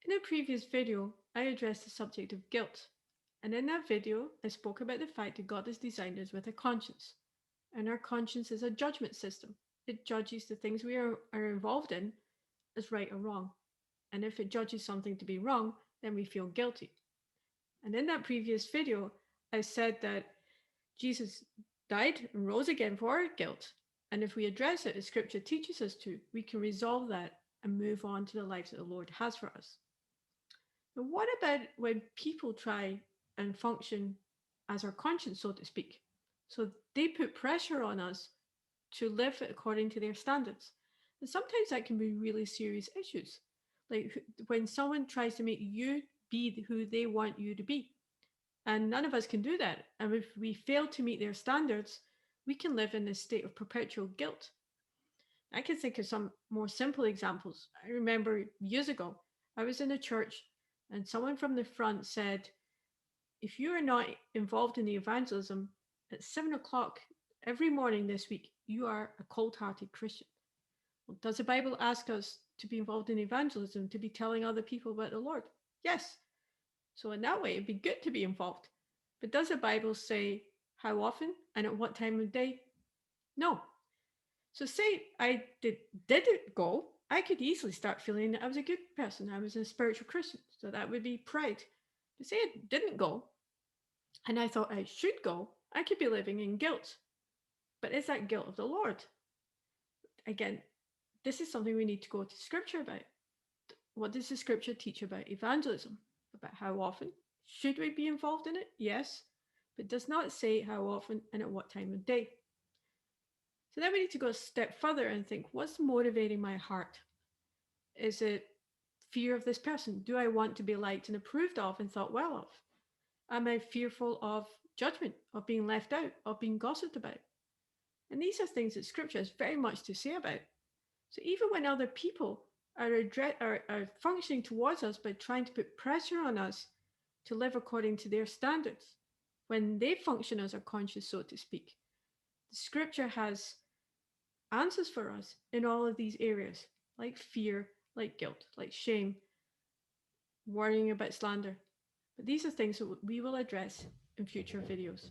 In a previous video, I addressed the subject of guilt, and in that video, I spoke about the fact that God has designed us with a conscience, and our conscience is a judgment system. It judges the things we are involved in as right or wrong, and if it judges something to be wrong, then we feel guilty. And in that previous video, I said that Jesus died and rose again for our guilt, and if we address it as Scripture teaches us to, we can resolve that and move on to the life that the Lord has for us. But what about when people try and function as our conscience, so to speak? So they put pressure on us to live according to their standards. And sometimes that can be really serious issues. Like when someone tries to make you be who they want you to be. And none of us can do that. And if we fail to meet their standards, we can live in this state of perpetual guilt. I can think of some more simple examples. I remember years ago, I was in a church and someone from the front said, if you are not involved in the evangelism at 7 o'clock every morning this week, you are a cold hearted Christian. Well, does the Bible ask us to be involved in evangelism, to be telling other people about the Lord? Yes. So, in that way, it'd be good to be involved. But does the Bible say how often and at what time of day? No. So say didn't go, I could easily start feeling that I was a good person. I was a spiritual Christian. So that would be pride. But say I didn't go and I thought I should go, I could be living in guilt. But is that guilt of the Lord? Again, this is something we need to go to scripture about. What does the scripture teach about evangelism? About how often? Should we be involved in it? Yes. But it does not say how often and at what time of day. So then we need to go a step further and think, what's motivating my heart? Is it fear of this person? Do I want to be liked and approved of and thought well of? Am I fearful of judgment, of being left out, of being gossiped about? And these are things that scripture has very much to say about. So even when other people are functioning towards us by trying to put pressure on us to live according to their standards, when they function as our conscience, so to speak, the scripture has answers for us in all of these areas, like fear, like guilt, like shame, worrying about slander. But these are things that we will address in future videos.